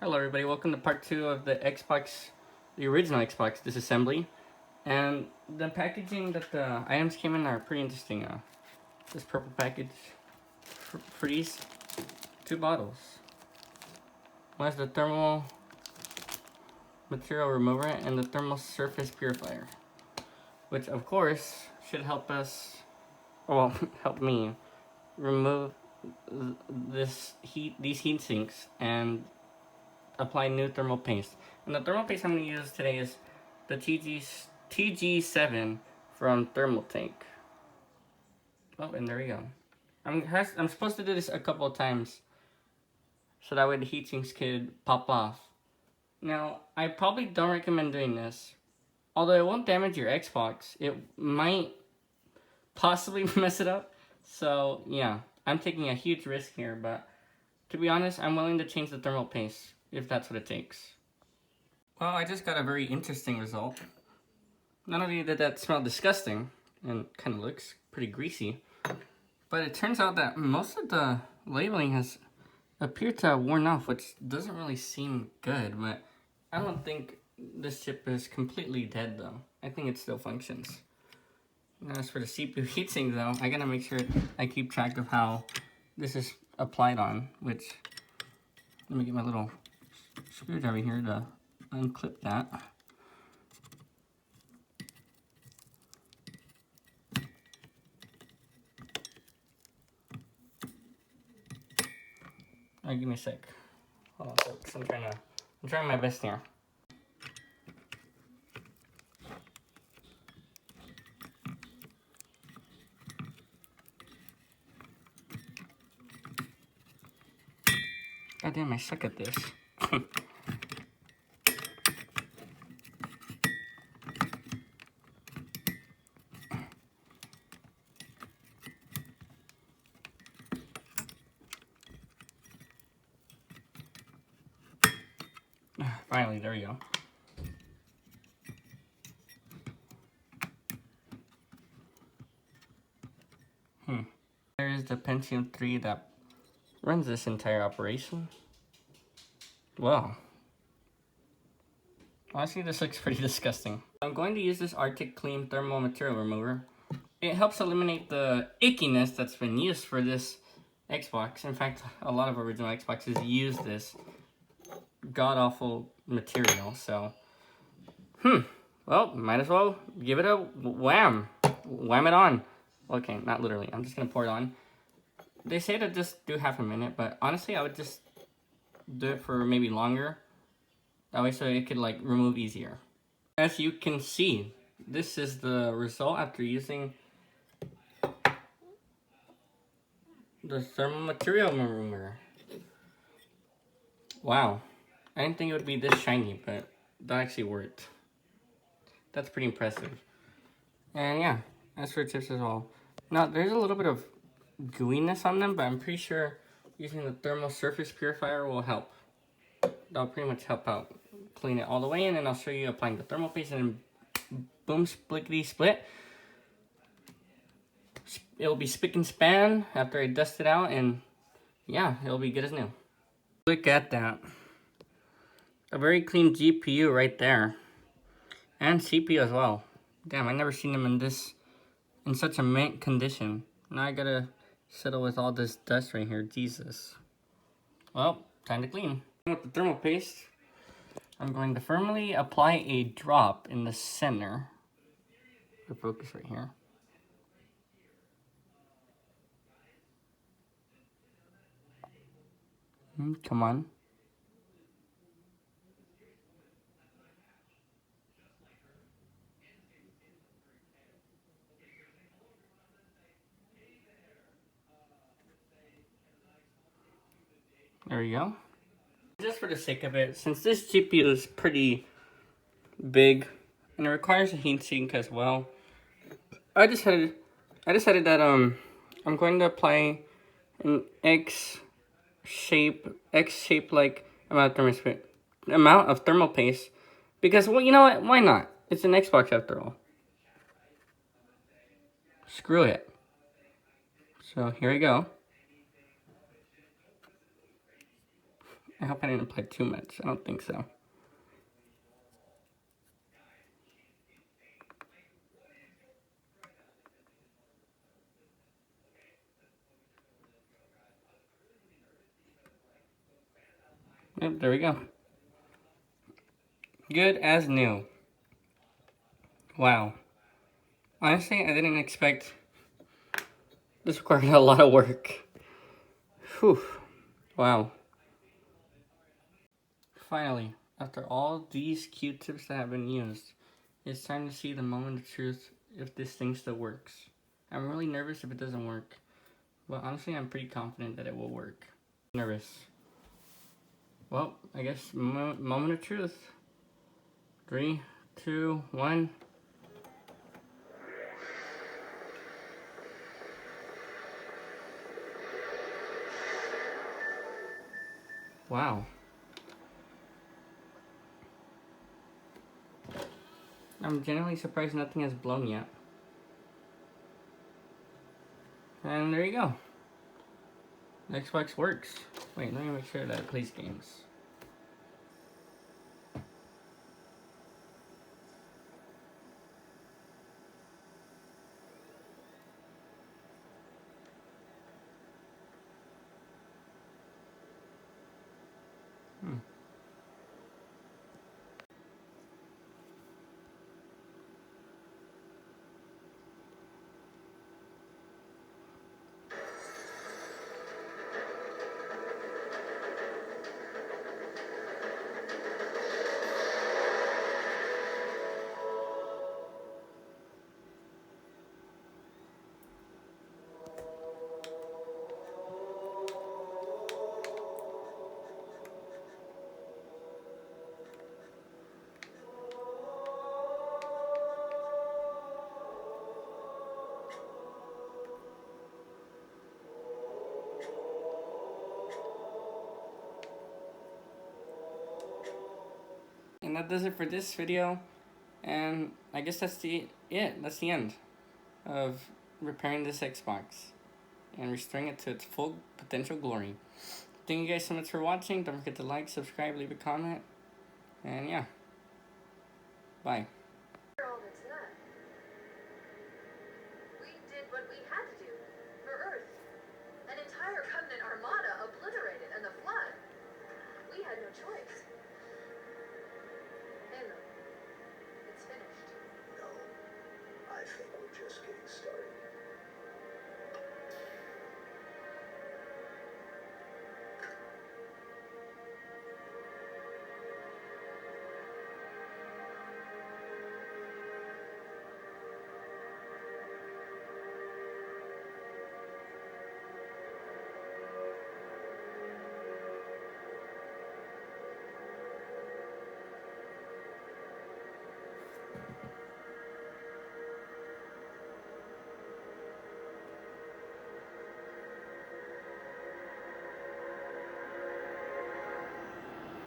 Hello everybody, welcome to part 2 of the original Xbox disassembly. And the packaging that the items came in are pretty interesting. This purple package for these two bottles. One has the thermal material remover and the thermal surface purifier, which of course should help us, well, help me remove these heat sinks and apply new thermal paste. And the thermal paste I'm going to use today is the TG7 from Thermal Tank. Oh, and there we go. I'm supposed to do this a couple of times so that way the heat sinks could pop off. Now, I probably don't recommend doing this. Although it won't damage your Xbox, it might possibly mess it up. So, yeah, I'm taking a huge risk here, but to be honest, I'm willing to change the thermal paste if that's what it takes. Well, I just got a very interesting result. Not only did that smell disgusting, and kind of looks pretty greasy, but it turns out that most of the labeling has appeared to have worn off, which doesn't really seem good, but I don't think this chip is completely dead though. I think it still functions. And as for the CPU heatsink though, I gotta make sure I keep track of how this is applied on, which, let me get my little screwdriver here to unclip that. Alright, give me a sec. Hold on, folks. I'm trying my best here. God damn, I suck at this. Finally, there we go. There is the Pentium 3 that runs this entire operation. Well, honestly, this looks pretty disgusting. I'm going to use this Arctic Clean Thermal Material Remover. It helps eliminate the ickiness that's been used for this Xbox. In fact, a lot of original Xboxes use this god-awful material, so well, might as well give it a wham it on. Okay, not literally, I'm just gonna pour it on. They say to just do half a minute, but honestly I would just do it for maybe longer, that way so it could like remove easier. As you can see, this is the result after using the thermal material remover. Wow, I didn't think it would be this shiny, but that actually worked. That's pretty impressive. And yeah, as for tips as well. Now, there's a little bit of gooiness on them, but I'm pretty sure using the thermal surface purifier will help. That'll pretty much help out. Clean it all the way in, and I'll show you applying the thermal paste, and then boom, splickety split. It'll be spick and span after I dust it out, and yeah, it'll be good as new. Look at that. A very clean GPU right there. And CPU as well. Damn, I've never seen them in such a mint condition. Now I gotta settle with all this dust right here. Jesus. Well, time to clean. With the thermal paste, I'm going to firmly apply a drop in the center. The focus right here. Come on. There we go. Just for the sake of it, since this GPU is pretty big and it requires a heatsink as well, I decided that I'm going to apply an X shape like amount of thermal paste, because, well, you know what? Why not? It's an Xbox after all. Screw it. So here we go. I hope I didn't apply too much. I don't think so. Yep, there we go. Good as new. Wow. Honestly, I didn't expect this required a lot of work. Whew. Wow. Finally, after all these Q-tips that have been used, it's time to see the moment of truth if this thing still works. I'm really nervous if it doesn't work, but honestly I'm pretty confident that it will work. Nervous. Well, I guess moment of truth. 3, 2, 1. Wow. I'm genuinely surprised nothing has blown yet. And there you go. The Xbox works. Wait, let me make sure that it plays games. And that does it for this video. And I guess that's the end of repairing this Xbox and restoring it to its full potential glory. Thank you guys so much for watching. Don't forget to like, subscribe, leave a comment, and yeah, bye. We did what we had to do for Earth. An entire Covenant armada obliterated, and the flood. We had no choice. Hey, look, it's finished. No, I think